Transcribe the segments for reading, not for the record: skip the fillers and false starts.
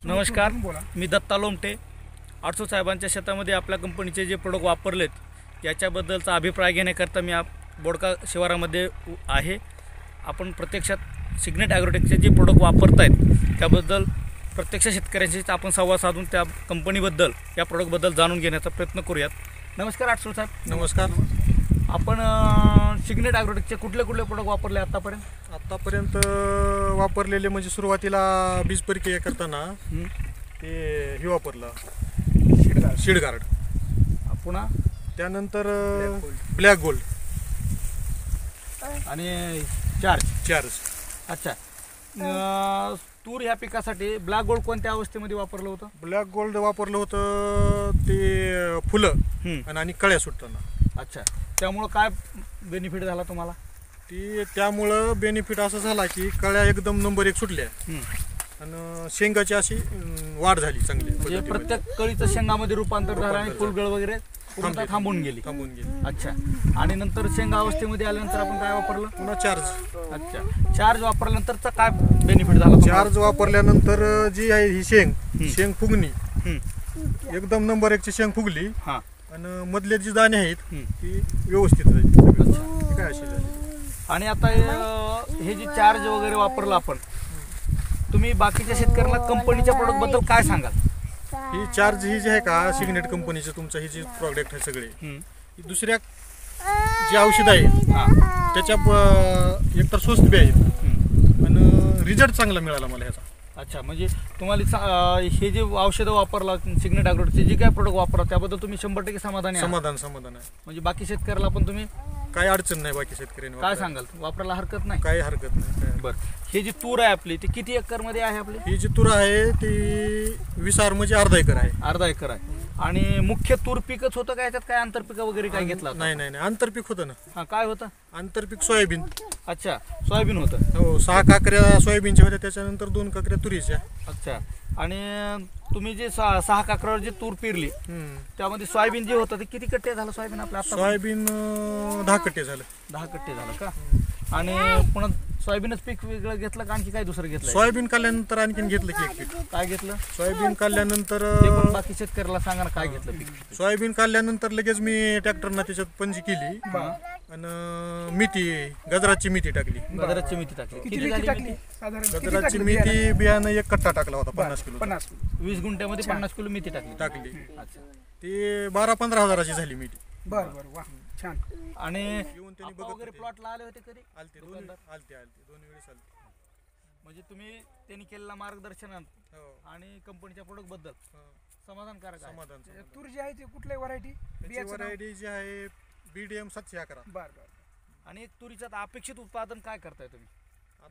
नमस्कार, मी दत्ता लोमटे. आडसो साहेबांच्या शेतामध्ये आपल्या कंपनीचे जे प्रोडक्ट वापरलेत याच्याबद्दलचा अभिप्राय घेण्याकरता मी बोडका शिवारामध्ये आहे. आपण प्रत्यक्षात सिग्नेट ॲग्रोटेकचे जे प्रोडक्ट वापरत आहेत त्याबद्दल प्रत्यक्ष शेतकऱ्यांशी आपण संवाद साधून त्या कंपनीबद्दल या प्रोडक्टबद्दल जाणून घेण्याचा प्रयत्न करूयात. नमस्कार आडसो साहेब. नमस्कार. आपण सिग्नेट ॲग्रोटेकचे कुठले प्रोडक्ट वापरले आत्तापर्यंत वापरलेले म्हणजे सुरुवातीला बीज प्रक्रिया करताना ते हे वापरलं सीड गार्ड, पुन्हा त्यानंतर ब्लॅक गोल्ड आणि चार्ज. अच्छा, तूर ह्या पिकासाठी ब्लॅक गोल्ड कोणत्या अवस्थेमध्ये वापरलं होतं? ब्लॅक गोल्ड वापरलं होतं ते फुलं आणि कळ्या सुटताना. अच्छा, त्यामुळं काय बेनिफिट झाला तुम्हाला? त्यामुळं बेनिफिट असं झाला की कळ्या एकदम नंबर 1 सुटल्या आणि शेंगाची अशी वाढ झाली चांगली. म्हणजे प्रत्येक कळीचं शेंगामध्ये रूपांतर झालं आणि फुलगळ वगैरे पूर्णतः थांबून गेली. अच्छा, आणि नंतर शेंगा अवस्थेमध्ये आल्यानंतर आपण काय वापरलं? पुन्हा चार्ज. अच्छा, चार्ज वापरल्यानंतरचा काय बेनिफिट झाला? चार्ज वापरल्यानंतर जी आहे ही शेंग फुगणी एकदम नंबर 1 ची शेंग फुगली आणि मधले जी दाणे आहेत ती व्यवस्थित झाली. काय अशी झाली. आणि आता हे जे चार्ज वगैरे वापरलं आपण, तुम्ही बाकीच्या शेतकऱ्यांना कंपनीच्या प्रोडक्ट बद्दल काय सांगाल? ही चार्ज ही जी आहे का सिग्नेट कंपनीचं तुमचं ही जी प्रोडक्ट आहे सगळे ही दुसऱ्या जी औषध आहे त्याच्या एकतर स्वस्त बी आहेत आणि रिझल्ट चांगला मिळाला मला ह्याचा. अच्छा, म्हणजे तुम्हाला हे जे औषधं वापरला सिग्नेट ॲग्रोटेकचे जे काय प्रोडक्ट वापरला त्याबद्दल तुम्ही 100% समाधानी आहे? समाधान आहे. म्हणजे बाकी शेतकऱ्याला पण तुम्ही काही अडचण नाही. बाकी शेतकऱ्यांनी काय सांगाल? वापरायला हरकत नाही? काही हरकत नाही. बरं, हे जी तूर आहे आपली ती किती एकरमध्ये आहे आपली? ही जी तूर आहे ती 20 आर म्हणजे अर्धा एकर आहे. अर्धा एकर आहे. आणि मुख्य तूर पिकच होतं का याच्यात? काय आंतरपिक वगैरे काय घेतला? नाही, आंतरपीक होतं ना. हा, काय होतं आंतरपीक? सोयाबीन. अच्छा, सोयाबीन होतं. हो, 6 काकऱ्या सोयाबीनच्या होत्या, त्याच्यानंतर 2 काकऱ्या तुरीच्या. अच्छा, आणि तुम्ही जे 6 काकऱ्यावर जी तूर पेरली त्यामध्ये सोयाबीन जे होतं ते किती कट्टे झालं सोयाबीन आपलं? सोयाबीन 10 कट्टे झालं. 10 कट्टे झालं का? आणि पुन्हा सोयाबीनच पीक वेगळं घेतलं का आणखी काय दुसरं घेतलं? सोयाबीन काढल्यानंतर आणखीन घेतलं की एक पीक. काय घेतलं? सोयाबीन काढल्यानंतर ते पण बाकी शेतकऱ्याला सांगा ना काय घेतलं पीक. सोयाबीन काढल्यानंतर लगेच मी ट्रॅक्टरना त्याच्यात पंजी केली आणि मेथी, गजराची मेथी टाकली. गजराची मेथी टाकली. किती टाकली? गजराची मेथी बियाणं 1 कट्टा टाकला होता 50 किलो. 20 गुंठ्यामध्ये 50 किलो मेथी टाकली. अच्छा, ती 12-15 हजाराची झाली मेथी. बरं, वा, छान. आणि येऊन त्यांनी आपण वगैरे प्लॉटला आले होते कधी? आलते 2 वेळेस आलते. म्हणजे तुम्ही त्यांनी केलेल्या मार्गदर्शनात आणि कंपनीच्या प्रोडक्ट बद्दल समाधानकारक आहे? समाधान. तूर जी आहे ती कुठल्या व्हरायटी? व्हरायटी जी आहे BDM 711. बरं. आणि एक तुरीचं अपेक्षित उत्पादन काय करताय तुम्ही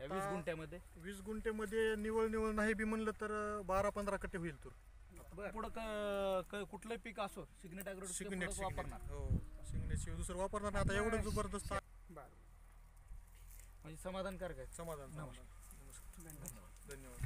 20 गुंठ्यामध्ये? 20 गुंठ्यामध्ये निवळ नाही बी म्हणलं तर 12-15 कट्टे होईल तूर. पुढं कुठलंही पीक असो सिग्नेट ॲग्रोटेक वापरणार? हो, सिग्नेटशिवाय दुसरं वापरणार नाही. आता एवढं जबरदस्त म्हणजे समाधानकारक आहे. समाधान. नमस्कार. धन्यवाद.